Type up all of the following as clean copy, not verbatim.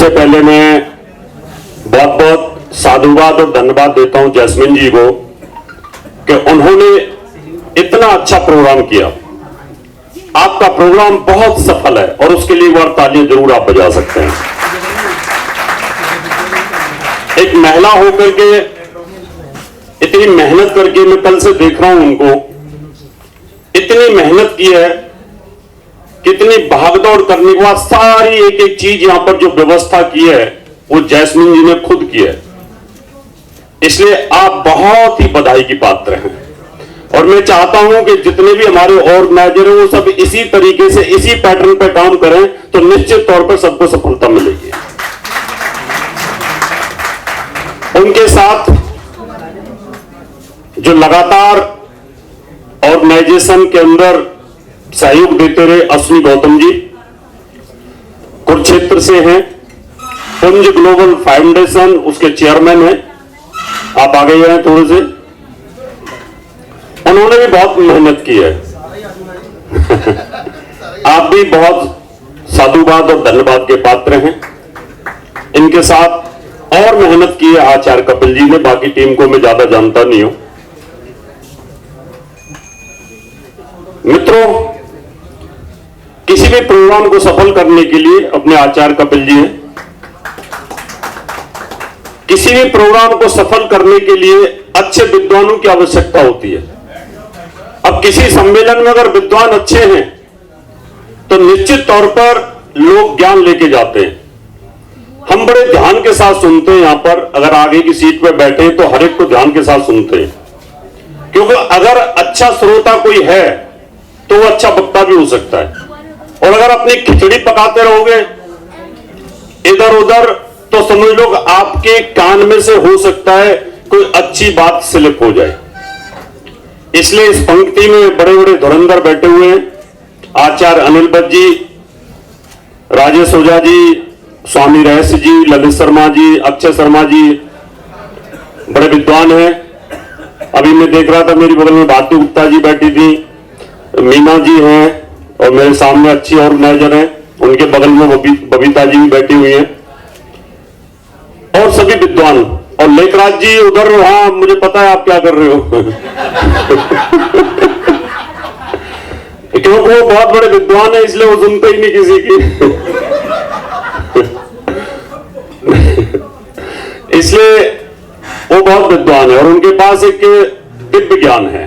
सबसे पहले मैं बहुत बहुत साधुवाद और धन्यवाद देता हूं जैस्मिन जी को कि उन्होंने इतना अच्छा प्रोग्राम किया। आपका प्रोग्राम बहुत सफल है और उसके लिए एक बार तालियां जरूर आप बजा सकते हैं। एक महिला होकर के इतनी मेहनत करके, मैं कल से देख रहा हूं उनको, इतनी मेहनत की है, कितनी भागदौड़ करने के बाद सारी एक एक चीज यहां पर जो व्यवस्था की है वो जैस्मिन जी ने खुद की है। इसलिए आप बहुत ही बधाई की पात्र हैं और मैं चाहता हूं कि जितने भी हमारे ऑर्गेनाइजर हैं वो सब इसी तरीके से, इसी पैटर्न पर काम करें तो निश्चित तौर पर सबको सफलता मिलेगी। उनके साथ जो लगातार ऑर्गेनाइजेशन के अंदर सहयोग देते रहे अश्विनी गौतम जी कुरुक्षेत्र से हैं, पुंज ग्लोबल फाउंडेशन उसके चेयरमैन हैं, आप आगे गए हैं थोड़े से, उन्होंने भी बहुत मेहनत की है। आप भी बहुत साधुवाद और धन्यवाद के पात्र हैं। इनके साथ और मेहनत की है आचार्य कपिल जी ने, बाकी टीम को मैं ज्यादा जानता नहीं हूं। मित्रों, किसी भी प्रोग्राम को सफल करने के लिए अपने आचार्य कपिल जी हैं। किसी भी प्रोग्राम को सफल करने के लिए अच्छे विद्वानों की आवश्यकता होती है। अब किसी सम्मेलन में अगर विद्वान अच्छे हैं तो निश्चित तौर पर लोग ज्ञान लेके जाते हैं। हम बड़े ध्यान के साथ सुनते हैं। यहां पर अगर आगे की सीट पर बैठे तो हर एक को ध्यान के साथ सुनते हैं, क्योंकि अगर अच्छा श्रोता कोई है तो वो अच्छा वक्ता भी हो सकता है। और अगर अपनी खिचड़ी पकाते रहोगे इधर उधर तो समझ लो आपके कान में से हो सकता है कोई अच्छी बात स्लिप हो जाए। इसलिए इस पंक्ति में बड़े बड़े धुरंधर बैठे हुए हैं। आचार्य अनिल भट्ट जी, राजेश ओझा जी, स्वामी रहस्य जी, ललित शर्मा जी, अक्षय शर्मा जी बड़े विद्वान हैं। अभी मैं देख रहा था मेरी बगल में भारती गुप्ता जी बैठी थी, मीना जी हैं और मेरे सामने अच्छी ऑर्गेनाइजर हैं, उनके बगल में बबीता जी भी बैठी हुई हैं और सभी विद्वान। और लेखराज जी उधर, हाँ मुझे पता है आप क्या कर रहे हो क्योंकि वो बहुत बड़े विद्वान है इसलिए वो सुनते ही नहीं किसी की इसलिए वो बहुत विद्वान है और उनके पास एक दिव्य ज्ञान है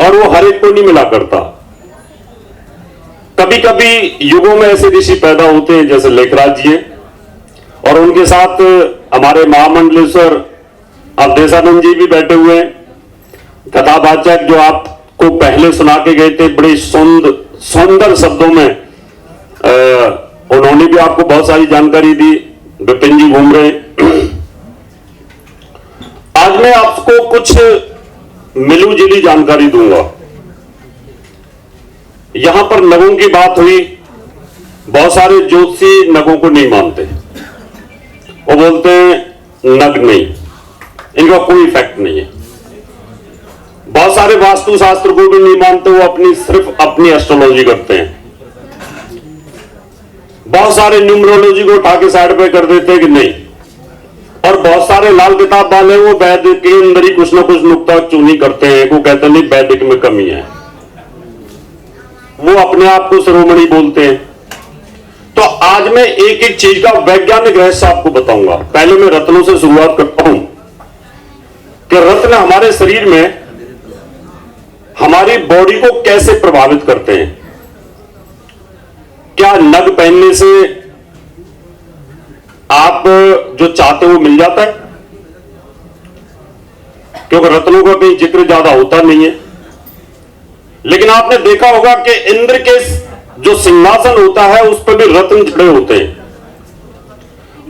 और वो हर एक को नहीं मिला करता। कभी कभी युगों में ऐसे ऋषि पैदा होते हैं जैसे लेखराज जी हैं और उनके साथ हमारे महामंडलेश्वर अवधेशानंद जी भी बैठे हुए हैं। कथावाचक जो आपको पहले सुना के गए थे बड़े सुंदर शब्दों में, उन्होंने भी आपको बहुत सारी जानकारी दी। विपिन जी घूम रहे हैं। आज मैं आपको कुछ मिलूजुली जानकारी दूंगा। यहां पर नगों की बात हुई, बहुत सारे ज्योतिषी नगों को नहीं मानते, वो बोलते हैं नग नहीं, इनका कोई इफेक्ट नहीं है। बहुत सारे वास्तु शास्त्र को भी नहीं मानते, वो सिर्फ अपनी एस्ट्रोलॉजी करते हैं। बहुत सारे न्यूमरोलॉजी को उठा के साइड पे कर देते हैं कि नहीं, और बहुत सारे लाल किताब वाले वो वैद के अंदर ही कुछ ना कुछ नुक्ता चुनी करते हैं, वो कहते नहीं वैदिक में कमी है, वो अपने आप को शिरोमणि बोलते हैं। तो आज मैं एक एक चीज का वैज्ञानिक रहस्य आपको बताऊंगा। पहले मैं रत्नों से शुरुआत करता हूं कि रत्न हमारे शरीर में हमारी बॉडी को कैसे प्रभावित करते हैं। क्या नग पहनने से आप जो चाहते हो मिल जाता है? क्योंकि रत्नों का कहीं जिक्र ज्यादा होता नहीं है, लेकिन आपने देखा होगा कि इंद्र के जो सिंहासन होता है उस पर भी रत्न जड़े होते हैं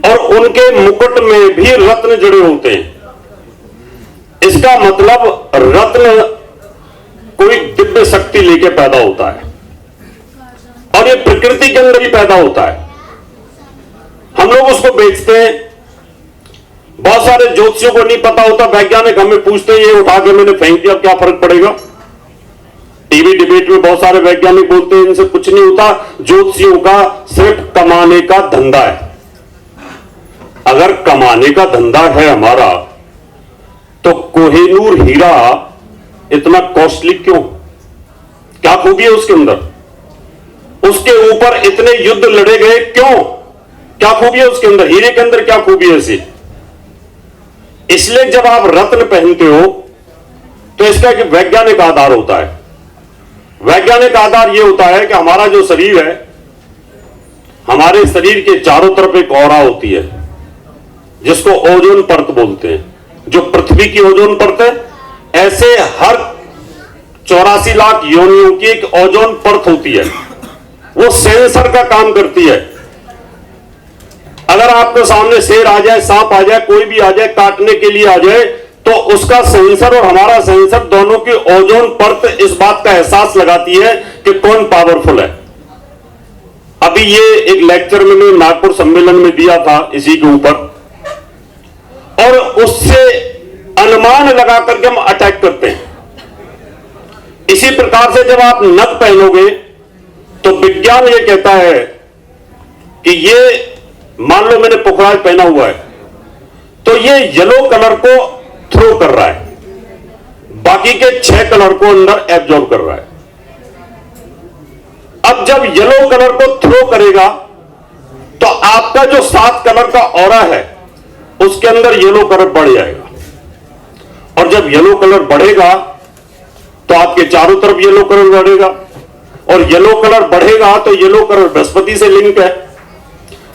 और उनके मुकुट में भी रत्न जड़े होते हैं। इसका मतलब रत्न कोई दिव्य शक्ति लेके पैदा होता है और ये प्रकृति के अंदर ही पैदा होता है। हम लोग उसको बेचते हैं। बहुत सारे ज्योतिषियों को नहीं पता होता, वैज्ञानिक हमें पूछते हैं ये उठा के मैंने फेंक दिया, क्या फर्क पड़ेगा? टीवी डिबेट में बहुत सारे वैज्ञानिक बोलते हैं इनसे कुछ नहीं होता, ज्योतिषियों का सिर्फ कमाने का धंधा है। अगर कमाने का धंधा है हमारा, तो कोहिनूर हीरा इतना कॉस्टली क्यों? क्या खूबी है उसके अंदर? उसके ऊपर इतने युद्ध लड़े गए क्यों? क्या खूबी है उसके अंदर? हीरे के अंदर क्या खूबी है ऐसी? इसलिए जब आप रत्न पहनते हो तो इसका एक वैज्ञानिक आधार होता है। वैज्ञानिक आधार यह होता है कि हमारा जो शरीर है, हमारे शरीर के चारों तरफ एक ऑरा होती है जिसको ओजोन परत बोलते हैं। जो पृथ्वी की ओजोन परत है, ऐसे हर 84 लाख योनियों की एक ओजोन परत होती है। वो सेंसर का काम करती है। अगर आपके सामने शेर आ जाए, सांप आ जाए, कोई भी आ जाए, काटने के लिए आ जाए, तो उसका सेंसर और हमारा सेंसर दोनों की ओजोन परत इस बात का एहसास लगाती है कि कौन पावरफुल है। अभी ये एक लेक्चर मैंने नागपुर सम्मेलन में दिया था इसी के ऊपर, और उससे अनुमान लगा करके हम अटैक करते हैं। इसी प्रकार से जब आप नग पहनोगे तो विज्ञान ये कहता है कि ये, मान लो मैंने पुखराज पहना हुआ है, तो ये येलो कलर को थ्रो कर रहा है, बाकी के 6 कलर को अंदर एब्जॉर्ब कर रहा है। अब जब येलो कलर को थ्रो करेगा तो आपका जो 7 कलर का ऑरा है उसके अंदर येलो कलर बढ़ जाएगा, और जब येलो कलर बढ़ेगा तो आपके चारों तरफ येलो कलर बढ़ेगा, और येलो कलर बढ़ेगा तो येलो कलर बृहस्पति से लिंक है,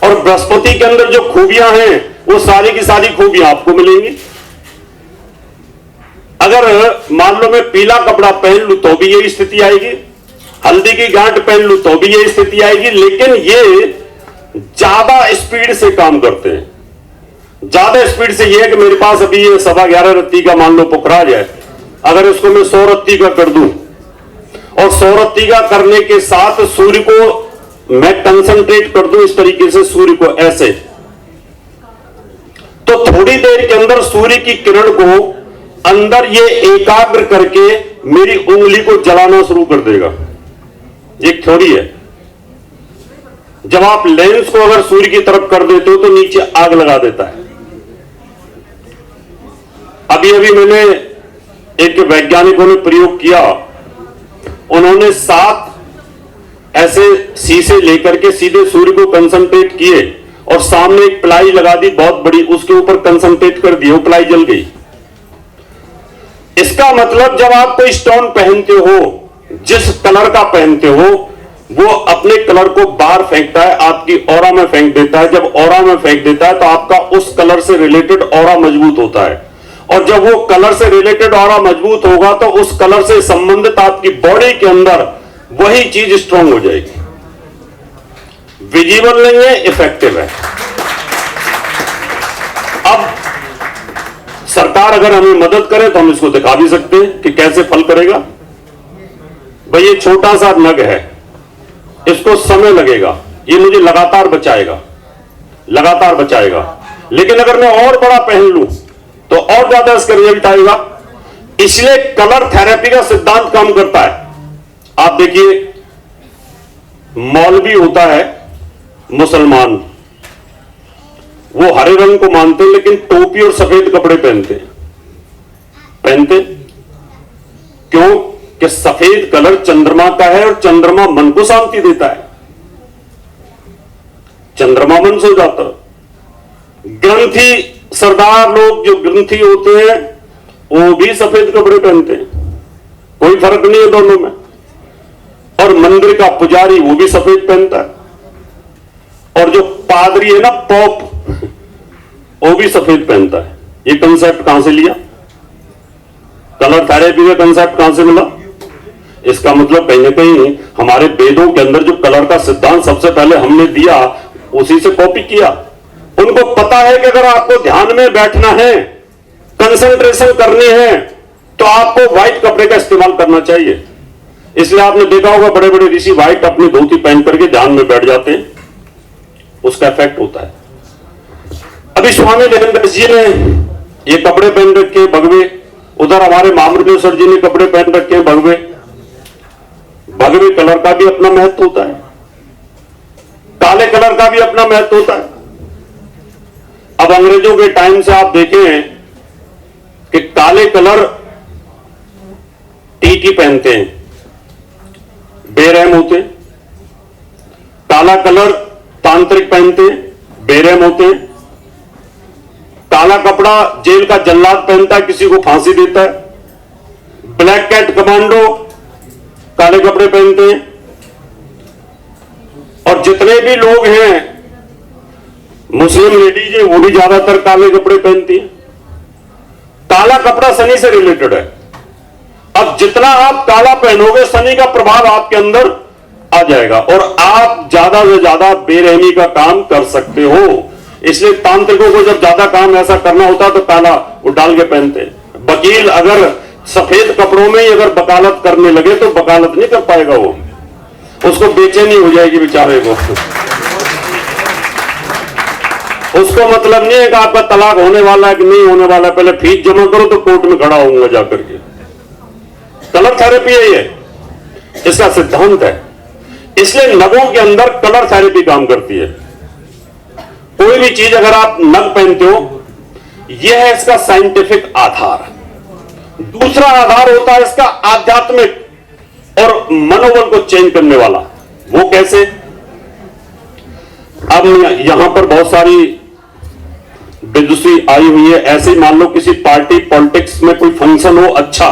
और बृहस्पति के अंदर जो खूबियां हैं वो सारी की सारी खूबियां आपको मिलेंगी। अगर मान लो मैं पीला कपड़ा पहन लूं तो भी यही स्थिति आएगी, हल्दी की गांठ पहन लूं तो भी यही स्थिति आएगी, लेकिन ये ज्यादा स्पीड से काम करते हैं। ज्यादा स्पीड से ये है कि मेरे पास अभी ये 11.25 रत्ती का मान लो पुखराज है, अगर इसको मैं 100 रत्ती का कर दूं और 100 रत्ती का करने के साथ सूर्य को मैं कंसंट्रेट कर दूं इस तरीके से, सूर्य को ऐसे, तो थोड़ी देर के अंदर सूर्य की किरण को अंदर ये एकाग्र करके मेरी उंगली को जलाना शुरू कर देगा। एक थ्योरी है। जब आप लेंस को अगर सूर्य की तरफ कर देते हो तो नीचे आग लगा देता है। अभी अभी मैंने एक वैज्ञानिकों ने प्रयोग किया, उन्होंने 7 ऐसे शीशे लेकर के सीधे सूर्य को कंसंट्रेट किए और सामने एक प्लाई लगा दी बहुत बड़ी, उसके ऊपर कंसंट्रेट कर दिया, वो प्लाई जल गई। इसका मतलब जब आप कोई स्टोन पहनते हो, जिस कलर का पहनते हो, वो अपने कलर को बाहर फेंकता है, आपकी ऑरा में फेंक देता है। जब ऑरा में फेंक देता है तो आपका उस कलर से रिलेटेड ऑरा मजबूत होता है, और जब वो कलर से रिलेटेड ऑरा मजबूत होगा तो उस कलर से संबंधित आपकी बॉडी के अंदर वही चीज स्ट्रांग हो जाएगी। विजिबल नहीं है, इफेक्टिव है। अब सरकार अगर हमें मदद करे तो हम इसको दिखा भी सकते हैं कि कैसे फल करेगा। भाई ये छोटा सा नग है, इसको समय लगेगा, ये मुझे लगातार बचाएगा, लगातार बचाएगा। लेकिन अगर मैं और बड़ा पहन लूं तो और ज्यादा इसका रिजल्ट आएगा। इसलिए कलर थेरेपी का सिद्धांत काम करता है। आप देखिए, मौलवी होता है मुसलमान, वो हरे रंग को मानते हैं लेकिन टोपी और सफेद कपड़े पहनते क्यों? कि सफेद कलर चंद्रमा का है और चंद्रमा मन को शांति देता है, चंद्रमा मन सो जाता। ग्रंथी सरदार लोग जो ग्रंथी होते हैं वो भी सफेद कपड़े पहनते हैं, कोई फर्क नहीं है दोनों में। और मंदिर का पुजारी वो भी सफेद पहनता है, और जो पादरी है ना, पॉप, वो भी सफेद पहनता है। ये कंसेप्ट कहां से लिया? कलर थेरेपी का कंसेप्ट कहां से मिला? इसका मतलब कहीं ना कहीं हमारे वेदों के अंदर जो कलर का सिद्धांत सबसे पहले हमने दिया, उसी से कॉपी किया। उनको पता है कि अगर आपको ध्यान में बैठना है, कंसंट्रेशन करनी है, तो आपको व्हाइट कपड़े का इस्तेमाल करना चाहिए। इसलिए आपने देखा होगा बड़े बड़े ऋषि व्हाइट अपनी धोती पहन करके ध्यान में बैठ जाते हैं, उसका इफेक्ट होता है। अभी स्वामी देवेंद्र जी ने ये कपड़े पहन रखे भगवे, उधर हमारे महामृत्युंजय जी ने कपड़े पहन रखे भगवे। भगवे कलर का भी अपना महत्व होता है, काले कलर का भी अपना महत्व होता है। अब अंग्रेजों के टाइम से आप देखें कि काले कलर टीटी पहनते हैं, बेरहम होते हैं। काला कलर तांत्रिक पहनते हैं, बेरहम होते हैं। काला कपड़ा जेल का जल्लाद पहनता है, किसी को फांसी देता है। ब्लैक कैट कमांडो काले कपड़े पहनते हैं। और जितने भी लोग हैं मुस्लिम लेडीज हैं, वो भी ज्यादातर काले कपड़े पहनती हैं। काला कपड़ा शनि से रिलेटेड है। अब जितना आप काला पहनोगे, शनि का प्रभाव आपके अंदर आ जाएगा और आप ज्यादा से ज्यादा बेरहमी का काम कर सकते हो। इसलिए तांत्रिकों को जब ज्यादा काम ऐसा करना होता है तो काला वो डाल के पहनते हैं। वकील अगर सफेद कपड़ों में ही अगर वकालत करने लगे तो वकालत नहीं कर पाएगा, वो उसको बेचैनी हो जाएगी बेचारे को। उसको मतलब नहीं है कि आपका तलाक होने वाला है कि नहीं होने वाला है, पहले फीस जमा करो तो कोर्ट में खड़ा होऊंगा जाकर के। कलर थेरेपी है ये, इसका सिद्धांत है। इसलिए नगों के अंदर कलर थेरेपी काम करती है। कोई भी चीज अगर आप नग पहनते हो, यह है इसका साइंटिफिक आधार। दूसरा आधार होता है इसका आध्यात्मिक और मनोबल को चेंज करने वाला। वो कैसे? अब यहां पर बहुत सारी विदुषी आई हुई है। ऐसे ही मान लो किसी पार्टी पॉलिटिक्स में कोई फंक्शन हो अच्छा,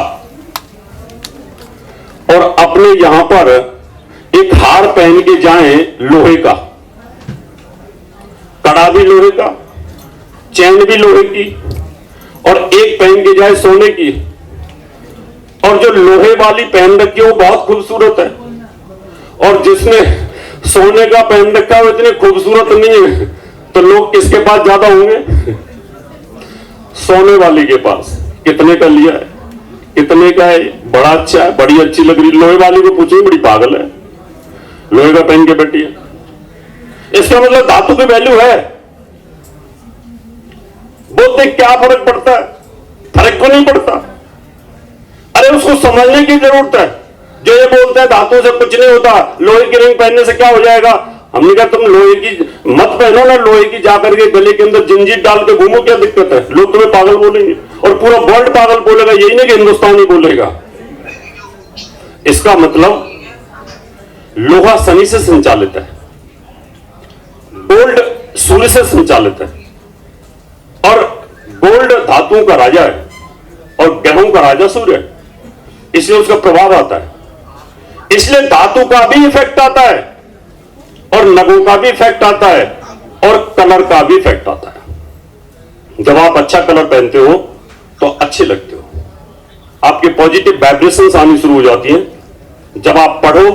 और अपने यहां पर एक हार पहन के जाएं लोहे का, कड़ा भी लोहे का, चैन भी लोहे की, और एक पहन के जाए सोने की। और जो लोहे वाली पहन रखी है वो बहुत खूबसूरत है, और जिसने सोने का पहन रखा है वो इतनी खूबसूरत नहीं है। तो लोग किसके पास ज्यादा होंगे? सोने वाली के पास। कितने का लिया है, कितने का है, बड़ा अच्छा है, बड़ी अच्छी लग रही। लोहे वाली को पूछिए, बड़ी पागल है, लोहे का पहन के बैठी है। इसका मतलब धातु की वैल्यू है। बोलते क्या फर्क पड़ता है? फर्क को नहीं पड़ता। अरे उसको समझने की जरूरत है। जो ये बोलते हैं धातु से कुछ नहीं होता, लोहे की रिंग पहनने से क्या हो जाएगा, हमने कहा तुम लोहे की मत पहनो ना, लोहे की जाकर के गले के अंदर जंजीर डाल के घूमो, क्या दिक्कत है? लोग तुम्हें पागल बोलेंगे और पूरा वर्ल्ड पागल बोलेगा, यही नहीं कि हिंदुस्तानी बोलेगा। इसका मतलब लोहा शनि से संचालित है, गोल्ड सूर्य से संचालित है, और गोल्ड धातुओं का राजा है और ग्रहों का राजा सूर्य है, इसलिए उसका प्रभाव आता है। इसलिए धातु का भी इफेक्ट आता है और नगों का भी इफेक्ट आता है और कलर का भी इफेक्ट आता है। जब आप अच्छा कलर पहनते हो तो अच्छे लगते हो, आपके पॉजिटिव वाइब्रेशंस आनी शुरू हो जाती हैं। जब आप पढ़ो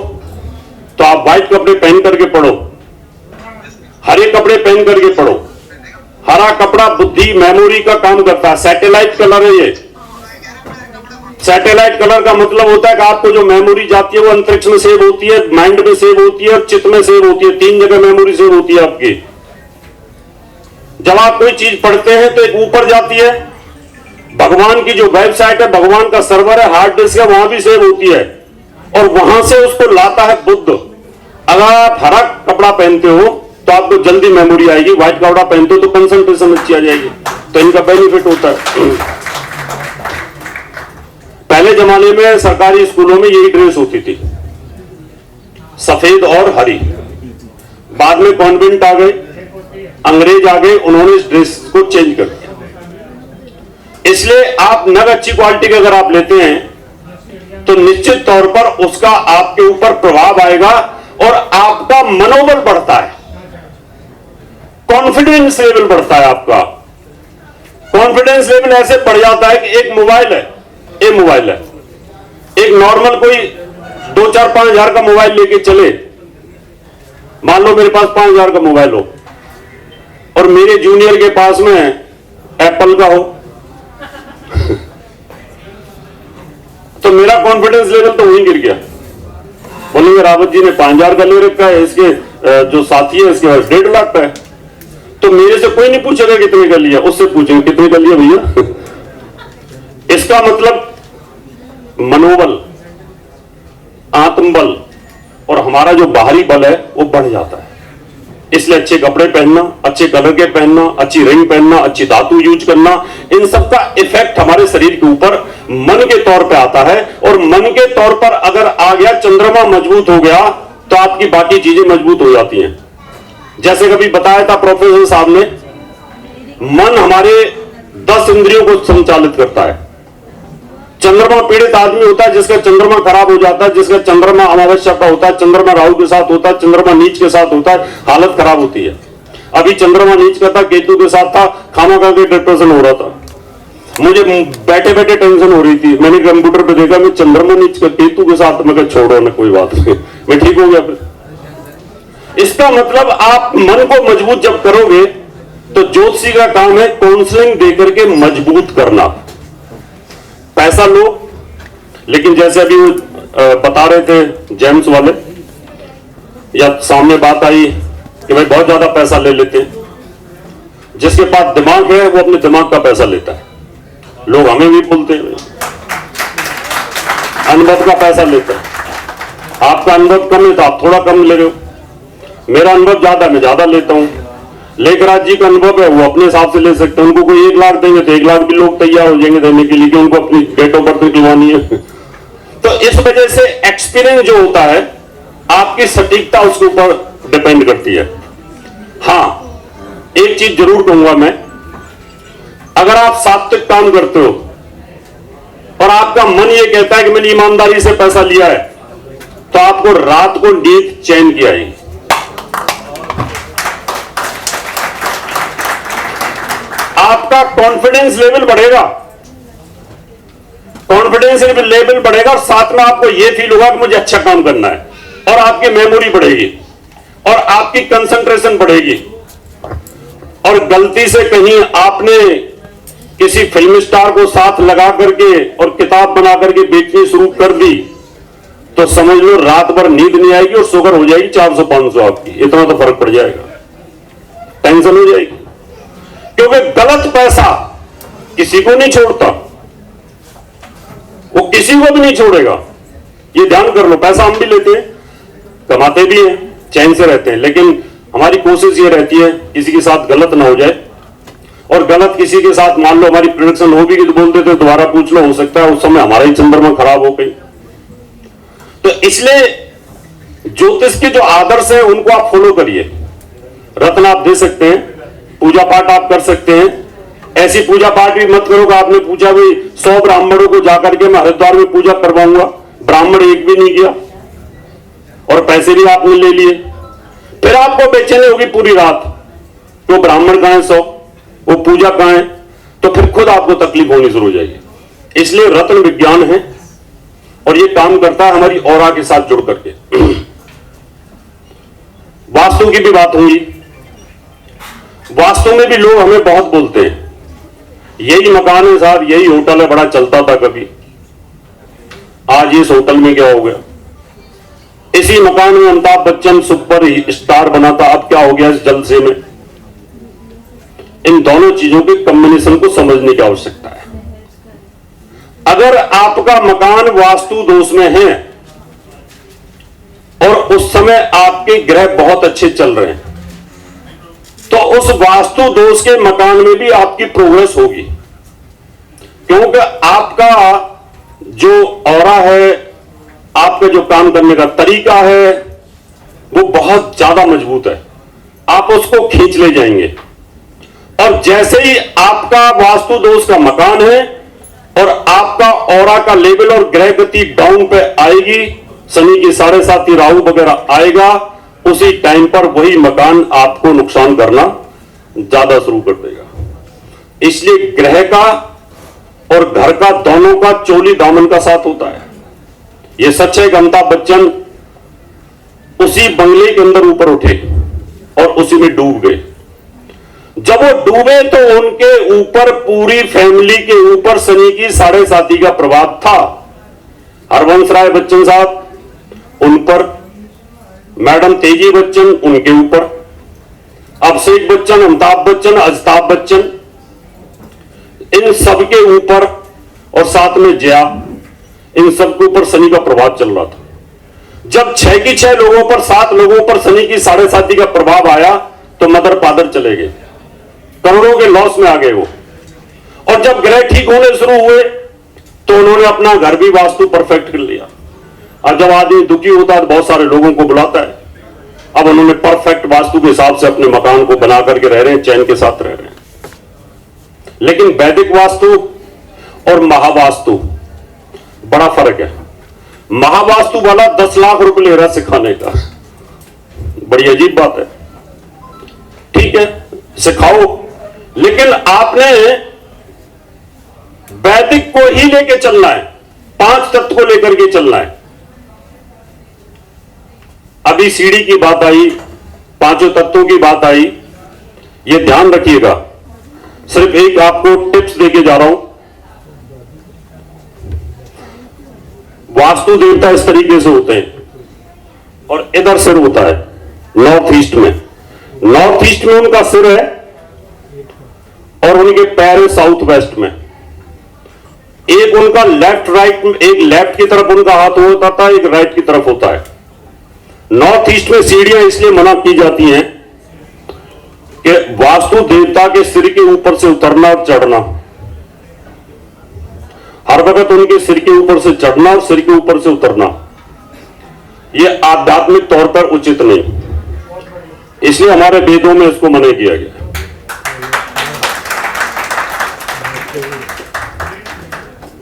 तो आप व्हाइट कपड़े पहन करके पढ़ो, हरे कपड़े पहन करके पढ़ो। हरा कपड़ा बुद्धि मेमोरी का काम करता है। सैटेलाइट कलर है ये। सैटेलाइट कलर का मतलब होता है कि आपको जो मेमोरी जाती है वो अंतरिक्ष में सेव होती है, माइंड में सेव होती है और चित्त में सेव होती है। 3 जगह मेमोरी सेव होती है आपकी। जब आप कोई चीज पढ़ते हैं तो एक ऊपर जाती है, भगवान की जो वेबसाइट है, भगवान का सर्वर है, हार्ड डिस्क है, वहां भी सेव होती है और वहां से उसको लाता है बुद्ध। अगर आप हरा कपड़ा पहनते हो तो आपको जल्दी मेमोरी आएगी, व्हाइट कपड़ा पहनते हो तो कंसंट्रेशन अच्छी आ जाएगी। तो इनका बेनिफिट होता है। पहले जमाने में सरकारी स्कूलों में यही ड्रेस होती थी, सफेद और हरी। बाद में कॉन्वेंट आ गए, अंग्रेज आ गए, उन्होंने इस ड्रेस को चेंज कर दिया। इसलिए आप नग अच्छी क्वालिटी के अगर आप लेते हैं तो निश्चित तौर पर उसका आपके ऊपर प्रभाव आएगा और आपका मनोबल बढ़ता है, कॉन्फिडेंस लेवल बढ़ता है। आपका कॉन्फिडेंस लेवल ऐसे बढ़ जाता है कि एक मोबाइल है, एक नॉर्मल कोई 2-4-5 हजार का मोबाइल लेके चले, मान लो मेरे पास 5 हजार का मोबाइल हो और मेरे जूनियर के पास में एप्पल का हो तो मेरा कॉन्फिडेंस लेवल तो वहीं गिर गया। बोलेंगे रावत जी ने 5 हजार का ले रखा है, इसके जो साथी है इसके पास 1.5 लाख का है। तो मेरे से कोई नहीं पूछेगा कितने का लिया, उससे पूछेंगे कितने का लिया भैया। इसका मतलब मनोबल, आत्मबल और हमारा जो बाहरी बल है वो बढ़ जाता है। इसलिए अच्छे कपड़े पहनना, अच्छे कलर के पहनना, अच्छी रिंग पहनना, अच्छी धातु यूज करना, इन सब का इफेक्ट हमारे शरीर के ऊपर मन के तौर पे आता है। और मन के तौर पर अगर आ गया, चंद्रमा मजबूत हो गया, तो आपकी बाकी चीजें मजबूत हो जाती हैं। जैसे कभी बताया था प्रोफेसर साहब ने, मन हमारे 10 इंद्रियों को संचालित करता है। चंद्रमा पीड़ित आदमी होता है जिसका चंद्रमा खराब हो जाता है, जिसका चंद्रमा अमावस्या का होता है, चंद्रमा राहु के साथ होता है, चंद्रमा नीच के साथ होता है, हालत खराब होती है। अभी चंद्रमा नीच का था, केतु के साथ था, खाना खा के डिप्रेशन हो रहा था। मुझे बैठे बैठे टेंशन हो रही थी। मैंने कंप्यूटर पे देखा, मैं चंद्रमा नीच का केतु के साथ, मैं छोड़ो ना, कोई बात नहीं, मैं ठीक हो गया फिर। इसका मतलब आप मन को मजबूत जब करोगे, तो ज्योतिषी का काम है काउंसलिंग देकर के मजबूत करना। पैसा लो, लेकिन जैसे अभी बता रहे थे जेम्स वाले, या सामने बात आई कि भाई बहुत ज्यादा पैसा ले लेते हैं। जिसके पास दिमाग है वो अपने दिमाग का पैसा लेता है। लोग हमें भी बोलते हैं अनुभव का पैसा लेता है। आपका अनुभव कम है तो आप थोड़ा कम ले रहे हो, मेरा अनुभव ज्यादा, मैं ज्यादा लेता हूं। लेखराज जी का अनुभव है, वो अपने हिसाब से ले सकते हैं। उनको कोई 1 लाख देंगे तो 1 लाख भी लोग तैयार हो जाएंगे देने के लिए, कि उनको अपनी डेट ऑफ बर्थ निकलवानी है। तो इस वजह से एक्सपीरियंस जो होता है, आपकी सटीकता उसके ऊपर डिपेंड करती है। हां, एक चीज जरूर कहूंगा मैं, अगर आप सात्विक काम करते हो और आपका मन ये कहता है कि मैंने ईमानदारी से पैसा लिया है, तो आपको रात को नींद चैन की आएगी। आपका कॉन्फिडेंस लेवल बढ़ेगा, कॉन्फिडेंस लेवल बढ़ेगा, और साथ में आपको यह फील होगा कि मुझे अच्छा काम करना है, और आपकी मेमोरी बढ़ेगी, और आपकी कंसंट्रेशन बढ़ेगी। और गलती से कहीं आपने किसी फिल्म स्टार को साथ लगा करके और किताब बना करके बेचनी शुरू कर दी, तो समझ लो रात भर नींद नहीं आएगी और शुगर हो जाएगी 400-500 आपकी, इतना तो फर्क पड़ जाएगा, टेंशन हो जाएगी। क्योंकि गलत पैसा किसी को नहीं छोड़ता, वो किसी को भी नहीं छोड़ेगा। ये ध्यान कर लो। पैसा हम भी लेते हैं, कमाते भी हैं, चैन से रहते हैं, लेकिन हमारी कोशिश ये रहती है किसी के साथ गलत ना हो जाए। और गलत किसी के साथ मान लो हमारी प्रोडक्शन हो भी तो बोलते थे दोबारा पूछ लो, हो सकता है उस समय हमारा ही चंद्रमा खराब हो गई। तो इसलिए ज्योतिष के जो आदर्श है उनको आप फॉलो करिए। रत्न आप दे सकते हैं, पूजा पाठ आप कर सकते हैं। ऐसी पूजा पाठ भी मत करो कि आपने पूछा भी 100 ब्राह्मणों को जाकर के मैं हरिद्वार में पूजा करवाऊंगा, ब्राह्मण एक भी नहीं किया और पैसे भी आपने ले लिए। फिर आपको बेचैनी होगी पूरी रात, वो ब्राह्मण कहां है 100, वो पूजा कहां है, तो फिर खुद आपको तकलीफ होनी शुरू हो जाएगी। इसलिए रत्न विज्ञान है और ये काम करता है हमारी ऑरा के साथ जुड़ करके। वास्तु की भी बात होगी। वास्तु में भी लोग हमें बहुत बोलते हैं, यही मकान है साहब, यही होटल है, बड़ा चलता था कभी, आज इस होटल में क्या हो गया, इसी मकान में अमिताभ बच्चन सुपर स्टार बना था, अब क्या हो गया इस जलसे में। इन दोनों चीजों के कॉम्बिनेशन को समझने की आवश्यकता है। अगर आपका मकान वास्तु दोष में है और उस समय आपके ग्रह बहुत अच्छे चल रहे हैं, तो उस वास्तु दोष के मकान में भी आपकी प्रोग्रेस होगी, क्योंकि आपका जो ऑरा है, आपका जो काम करने का तरीका है, वो बहुत ज्यादा मजबूत है, आप उसको खींच ले जाएंगे। और जैसे ही आपका वास्तु दोष का मकान है और आपका ऑरा का लेवल और ग्रह गति डाउन पे आएगी, शनि की 7.5 राहु वगैरह आएगा, उसी टाइम पर वही मकान आपको नुकसान करना ज्यादा शुरू कर देगा। इसलिए ग्रह का और घर का दोनों का चोली दामन का साथ होता है। यह सच है कि अमिताभ बच्चन उसी बंगले के अंदर ऊपर उठे और उसी में डूब गए। जब वो डूबे तो उनके ऊपर, पूरी फैमिली के ऊपर शनि की 7.5 का प्रभाव था। हरवंश राय बच्चन साहब उन पर, मैडम तेजी बच्चन उनके ऊपर, अभिषेक बच्चन, अमिताभ बच्चन, अजिताभ बच्चन, इन सबके ऊपर, और साथ में जया, इन सबके ऊपर शनि का प्रभाव चल रहा था। जब 6 की 6 लोगों पर 7 लोगों पर शनि की 7.5 का प्रभाव आया तो मदर फादर चले गए, करोड़ों के लॉस में आ गए वो। और जब ग्रह ठीक होने शुरू हुए तो उन्होंने अपना घर भी वास्तु परफेक्ट कर लिया। और जब आदमी दुखी होता है तो बहुत सारे लोगों को बुलाता है। अब उन्होंने परफेक्ट वास्तु के हिसाब से अपने मकान को बना करके रह रहे हैं, चैन के साथ रह रहे हैं। लेकिन वैदिक वास्तु और महावास्तु बड़ा फर्क है। महावास्तु वाला 10 लाख रुपए ले रहा है सिखाने का, बड़ी अजीब बात है। ठीक है, सिखाओ, लेकिन आपने वैदिक को ही लेके चलना है, 5 तत्व को लेकर के चलना है। अभी सीढ़ी की बात आई, 5 तत्वों की बात आई, ये ध्यान रखिएगा। सिर्फ एक आपको टिप्स देके जा रहा हूं। वास्तु देवता इस तरीके से होते हैं और इधर सिर होता है नॉर्थ ईस्ट में। नॉर्थ ईस्ट में उनका सिर है और उनके पैर है साउथ वेस्ट में। एक उनका लेफ्ट राइट, एक लेफ्ट की तरफ उनका हाथ होता था, एक राइट की तरफ होता है। नॉर्थ ईस्ट में सीढ़ियां इसलिए मना की जाती हैं कि वास्तु देवता के सिर के ऊपर से उतरना और चढ़ना, हर वक्त उनके सिर के ऊपर से चढ़ना और सिर के ऊपर से उतरना, यह आध्यात्मिक तौर पर उचित नहीं, इसलिए हमारे वेदों में इसको मना किया गया।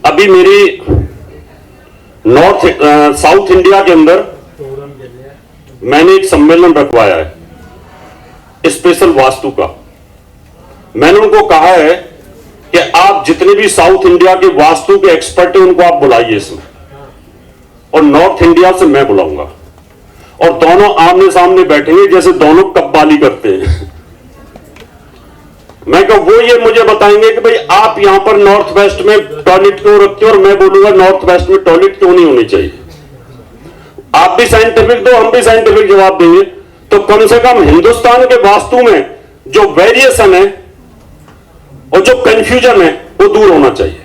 अभी मेरी साउथ इंडिया के अंदर मैंने एक सम्मेलन रखवाया है स्पेशल वास्तु का। मैंने उनको कहा है कि आप जितने भी साउथ इंडिया के वास्तु के एक्सपर्ट हैं उनको आप बुलाइए इसमें, और नॉर्थ इंडिया से मैं बुलाऊंगा, और दोनों आमने सामने बैठेंगे जैसे दोनों कब्बाली करते हैं। मैं कहा वो ये मुझे बताएंगे कि भाई आप यहां पर नॉर्थ वेस्ट में टॉयलेट क्यों रखते हो, और मैं बोलूंगा नॉर्थ वेस्ट में टॉयलेट क्यों नहीं होनी चाहिए। आप भी साइंटिफिक दो, हम भी साइंटिफिक जवाब देंगे, तो कम से कम हिंदुस्तान के वास्तु में जो वेरिएशन है और जो कंफ्यूजन है वो दूर होना चाहिए।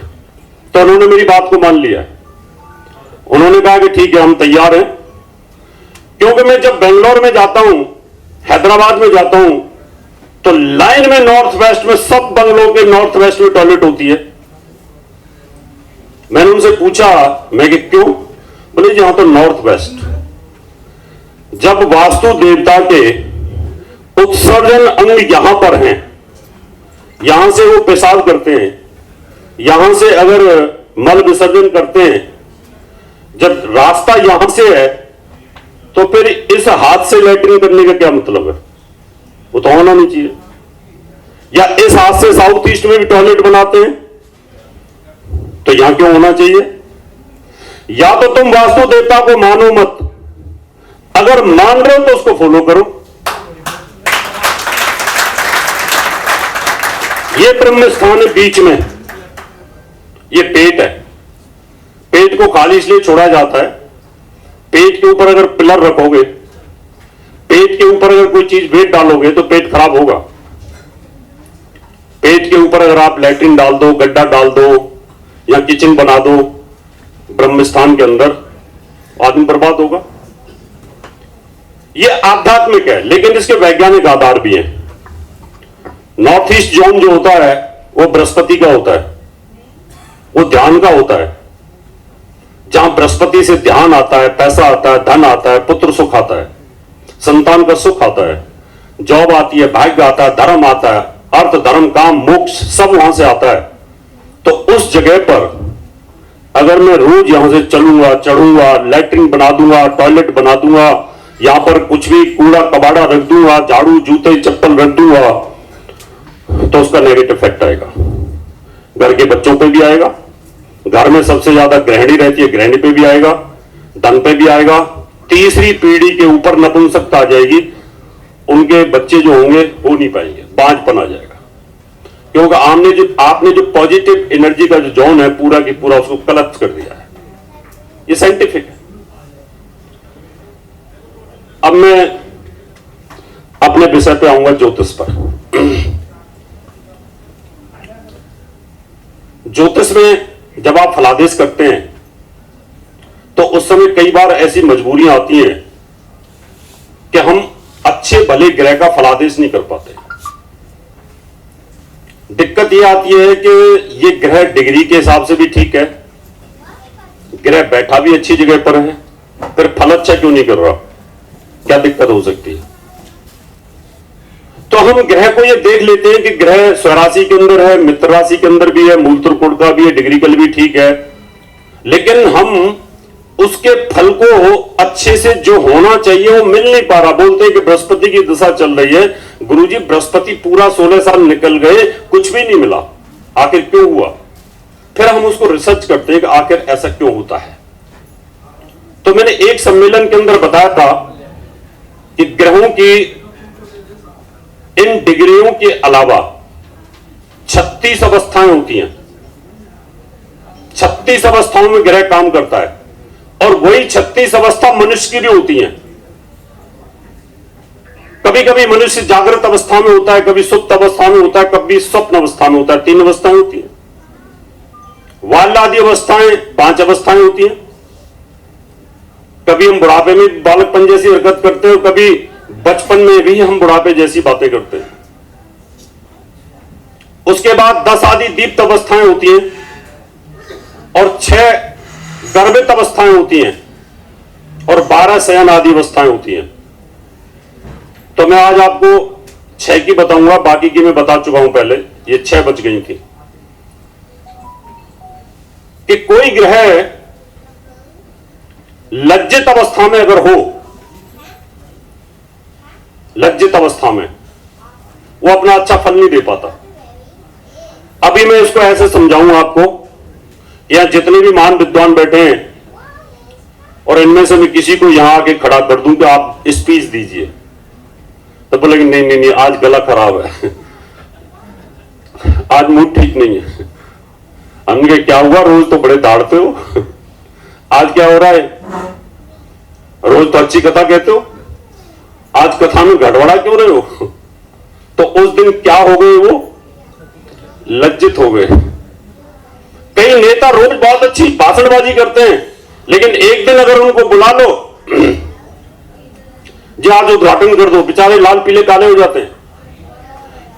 तो उन्होंने मेरी बात को मान लिया। उन्होंने कहा कि ठीक है हम तैयार हैं, क्योंकि मैं जब बेंगलोर में जाता हूं, हैदराबाद में जाता हूं, तो लाइन में नॉर्थ वेस्ट में सब बंगलों के नॉर्थ वेस्ट में टॉयलेट होती है। मैंने उनसे पूछा, मैं कि क्यों? बोले जी हाँ, तो नॉर्थ वेस्ट जब वास्तु देवता के उत्सर्जन अंग यहां पर हैं, यहां से वो पेशाब करते हैं, यहां से अगर मल विसर्जन करते हैं, जब रास्ता यहां से है तो फिर इस हाथ से लैट्रिन करने का क्या मतलब है? वो तो होना नहीं चाहिए। या इस हाथ से साउथ ईस्ट में भी टॉयलेट बनाते हैं, तो यहां क्यों होना चाहिए? या तो तुम वास्तु देवता को मानो मत, अगर मान रहे हो तो उसको फॉलो करो। ये ब्रह्म स्थान है बीच में, ये पेट है। पेट को खाली इसलिए छोड़ा जाता है, पेट के ऊपर अगर पिलर रखोगे, पेट के ऊपर अगर कोई चीज वेट डालोगे तो पेट खराब होगा। पेट के ऊपर अगर आप लैट्रिन डाल दो, गड्ढा डाल दो या किचन बना दो ब्रह्म स्थान के अंदर, आदमी बर्बाद होगा। यह आध्यात्मिक है, लेकिन इसके वैज्ञानिक आधार भी हैं। नॉर्थ ईस्ट जोन जो होता है वो बृहस्पति का होता है, वो ध्यान का होता है। जहां बृहस्पति से ध्यान आता है, पैसा आता है, धन आता है, पुत्र सुख आता है, संतान का सुख आता है, जॉब आती है, भाग्य आता है, धर्म आता है, अर्थ धर्म काम मोक्ष सब वहां से आता है। तो उस जगह पर अगर मैं रोज यहां से चलूंगा, चढ़ूंगा, लैट्रिन बना दूंगा, टॉयलेट बना दूंगा, यहां पर कुछ भी कूड़ा कबाड़ा रख दूंगा, झाड़ू जूते चप्पल रख दूंगा, तो उसका नेगेटिव इफेक्ट आएगा। घर के बच्चों पे भी आएगा, घर में सबसे ज्यादा गृहिणी रहती है, गृहिणी पे भी आएगा, धन पे भी आएगा। तीसरी पीढ़ी के ऊपर नपुंसकता आ जाएगी, उनके बच्चे जो होंगे हो नहीं पाएंगे, बांझपन आ जाएगा। क्योंकि आपने जो पॉजिटिव एनर्जी का जो जोन है पूरा की पूरा उसको कलप्स कर दिया है। ये साइंटिफिक है। अब मैं अपने विषय पे आऊंगा, ज्योतिष पर। ज्योतिष में जब आप फलादेश करते हैं तो उस समय कई बार ऐसी मजबूरियां आती हैं कि हम अच्छे भले ग्रह का फलादेश नहीं कर पाते। दिक्कत यह आती है कि ये ग्रह डिग्री के हिसाब से भी ठीक है, ग्रह बैठा भी अच्छी जगह पर है, फिर फल अच्छा क्यों नहीं कर रहा, क्या दिक्कत हो सकती है? तो हम ग्रह को ये देख लेते हैं कि ग्रह स्वराशि के अंदर है, मित्र राशि के अंदर भी है, मूल त्रिकोण का भी है, डिग्रिकल भी ठीक है, लेकिन हम उसके फल को अच्छे से जो होना चाहिए वो मिल नहीं पा रहा। बोलते हैं कि बृहस्पति की दशा चल रही है, गुरुजी बृहस्पति पूरा 16 साल निकल गए, कुछ भी नहीं मिला, आखिर क्यों हुआ? फिर हम उसको रिसर्च करते हैं कि आखिर ऐसा क्यों होता है। तो मैंने एक सम्मेलन के अंदर बताया था कि ग्रहों की इन डिग्रियों के अलावा 36 अवस्थाएं होती हैं। 36 अवस्थाओं में ग्रह काम करता है और वही 36 अवस्था मनुष्य की भी होती हैं। कभी कभी मनुष्य जागृत अवस्था में होता है, कभी सुप्त अवस्था में होता है, कभी स्वप्न अवस्था में होता है। 3 अवस्थाएं होती हैं। वाल आदि अवस्थाएं 5 अवस्थाएं होती हैं। कभी हम बुढ़ापे में बालकपन जैसी हरकत करते हैं, कभी बचपन में भी हम बुढ़ापे जैसी बातें करते हैं। उसके बाद 10 आदि दीप्त अवस्थाएं होती हैं और 6 गर्भित अवस्थाएं होती हैं और 12 शयन आदि अवस्थाएं होती हैं। तो मैं आज आपको 6 की बताऊंगा, बाकी की मैं बता चुका हूं पहले, ये 6 बच गई थी। कि कोई ग्रह लज्जित अवस्था में अगर हो, लज्जित अवस्था में वो अपना अच्छा फल नहीं दे पाता। अभी मैं इसको ऐसे समझाऊंगा आपको, या जितने भी महान विद्वान बैठे हैं और इनमें से मैं किसी को यहां आके खड़ा कर दूं कि आप स्पीच दीजिए, तो बोलेंगे नहीं नहीं नहीं, आज गला खराब है, आज मूड ठीक नहीं है। हमने क्या हुआ, रोज तो बड़े दाढ़ते हो, आज क्या हो रहा है? रोज तो अच्छी कथा कहते हो, आज कथा में गड़बड़ा क्यों रहे हो? तो उस दिन क्या हो गए, वो लज्जित हो गए। कई नेता रोज बहुत अच्छी भाषणबाजी करते हैं, लेकिन एक दिन अगर उनको बुला लो जी आज उद्घाटन कर दो, बेचारे लाल पीले काले हो जाते हैं।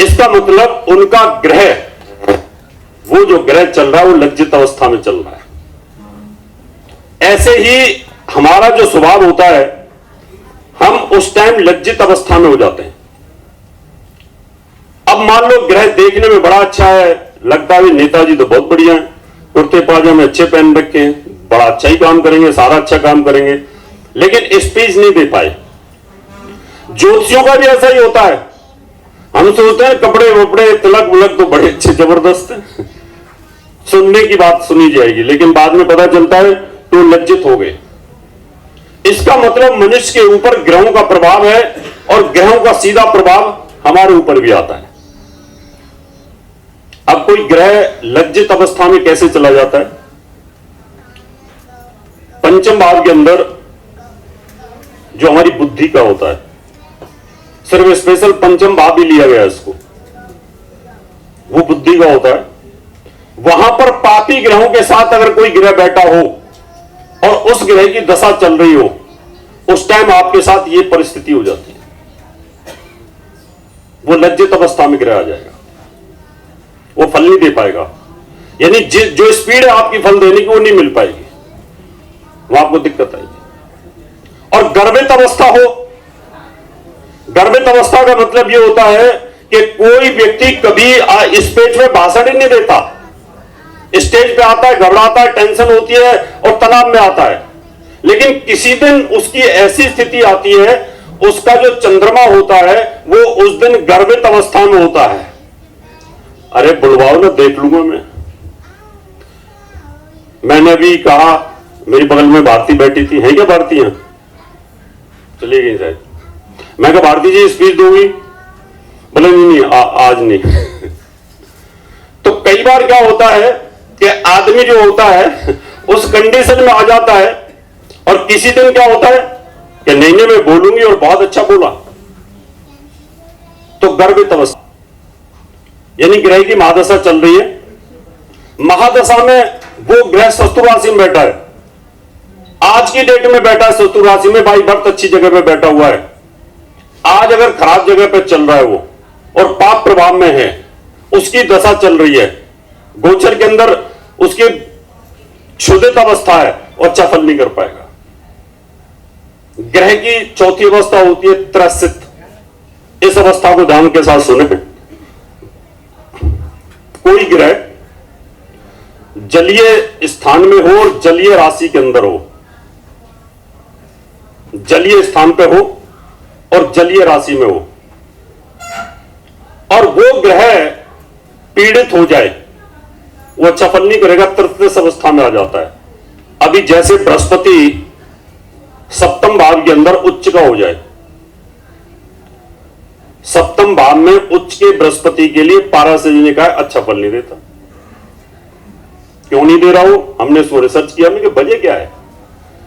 इसका मतलब उनका ग्रह, वो जो ग्रह चल रहा है वो लज्जित अवस्था में चल रहा है। ऐसे ही हमारा जो स्वभाव होता है, हम उस टाइम लज्जित अवस्था में हो जाते हैं। अब मान लो ग्रह देखने में बड़ा अच्छा है, लगता है नेताजी तो बहुत बढ़िया है, कुर्ते पाजामे अच्छे पहन रखे हैं, बड़ा अच्छा ही काम करेंगे, सारा अच्छा काम करेंगे, लेकिन स्पीच नहीं दे पाए। ज्योतिषियों का भी ऐसा ही होता है। हम सोचते हैं कपड़े वपड़े तिलक विलक तो बड़े अच्छे जबरदस्त है, सुनने की बात सुनी जाएगी, लेकिन बाद में पता चलता है तो लज्जित हो गए। इसका मतलब मनुष्य के ऊपर ग्रहों का प्रभाव है और ग्रहों का सीधा प्रभाव हमारे ऊपर भी आता है। अब कोई ग्रह लज्जित अवस्था में कैसे चला जाता है? पंचम भाव के अंदर जो हमारी बुद्धि का होता है, सिर्फ स्पेशल पंचम भाव भी लिया गया इसको, वो बुद्धि का होता है। वहां पर पापी ग्रहों के साथ अगर कोई ग्रह बैठा हो और उस ग्रह की दशा चल रही हो, उस टाइम आपके साथ ये परिस्थिति हो जाती है, वो लज्जित अवस्था में ग्रह आ जाएगा, वो फल नहीं दे पाएगा। यानी जो स्पीड है आपकी फल देने की वो नहीं मिल पाएगी, वो आपको दिक्कत आएगी। और गर्भित अवस्था हो, गर्भित अवस्था का मतलब ये होता है कि कोई व्यक्ति कभी स्टेज पे भाषण ही नहीं देता, स्टेज पे आता है, घबराता है, टेंशन होती है और तनाव में आता है, लेकिन किसी दिन उसकी ऐसी स्थिति आती है, उसका जो चंद्रमा होता है वो उस दिन गर्भित अवस्था में होता है। अरे बुलवाओ ना, देख लूंगा मैंने अभी कहा, मेरी बगल में भारती बैठी थी, है क्या भारती? यहां चली गई शायद। मैं कहा भारती जी स्पीच दोगी? बोले नहीं आज नहीं। तो कई बार क्या होता है कि आदमी जो होता है उस कंडीशन में आ जाता है और किसी दिन क्या होता है कि नहीं नहीं मैं बोलूंगी और बहुत अच्छा बोला, तो गर्भित अवस्था, यानी ग्रह की महादशा चल रही है। महादशा में वो ग्रह शत्रु राशि में बैठा है, आज की डेट में बैठा है शत्रु राशि में, भाई बहुत अच्छी जगह पे बैठा हुआ है। आज अगर खराब जगह पे चल रहा है वो और पाप प्रभाव में है, उसकी दशा चल रही है, गोचर के अंदर उसकी क्षुधित अवस्था है और अच्छा फल नहीं कर पाएगा। ग्रह की चौथी अवस्था होती है त्रसित। इस अवस्था को ध्यान के साथ सुने। कोई ग्रह जलीय स्थान में हो और जलीय राशि के अंदर हो, जलीय स्थान पे हो और जलीय राशि में हो, और वो ग्रह पीड़ित हो जाए, वो अच्छा फल नहीं करेगा, तृतीय अवस्था में आ जाता है। अभी जैसे बृहस्पति सप्तम भाव के अंदर उच्च का हो जाए, सप्तम भाव में उच्च के बृहस्पति के लिए पाराशरी ने कहा अच्छा फल नहीं देता। क्यों नहीं दे रहा हो? हमने इसको रिसर्च किया, हमने कि वजह क्या है।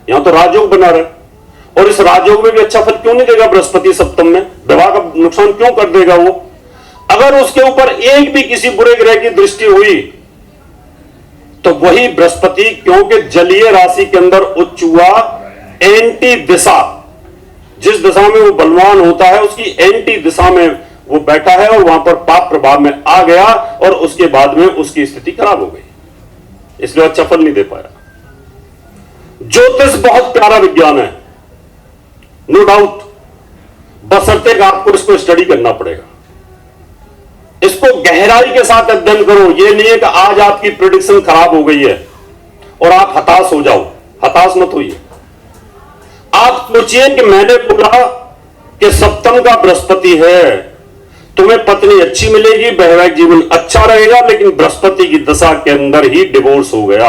यहां तो राजयोग बना रहा है, और इस राजयोग में भी अच्छा फल क्यों नहीं देगा बृहस्पति सप्तम में? विवाह का नुकसान क्यों कर देगा वो? अगर उसके ऊपर एक भी किसी बुरे ग्रह की दृष्टि हुई तो वही बृहस्पति, क्योंकि जलीय राशि के अंदर उच्च हुआ, एंटी दिशा, जिस दिशा में वो बलवान होता है उसकी एंटी दिशा में वो बैठा है और वहां पर पाप प्रभाव में आ गया, और उसके बाद में उसकी स्थिति खराब हो गई, इसलिए अच्छा फल नहीं दे पाया। ज्योतिष बहुत प्यारा विज्ञान है, नो डाउट, बशर्ते कि आपको इसको स्टडी करना पड़ेगा, इसको गहराई के साथ अध्ययन करो। यह नहीं है कि आज आपकी प्रेडिक्शन खराब हो गई है और आप हताश हो जाओ, हताश मत होइए। आप सोचिए कि मैंने बोला कि सप्तम का बृहस्पति है, तुम्हें पत्नी अच्छी मिलेगी, वैवाहिक जीवन अच्छा रहेगा, लेकिन बृहस्पति की दशा के अंदर ही डिवोर्स हो गया।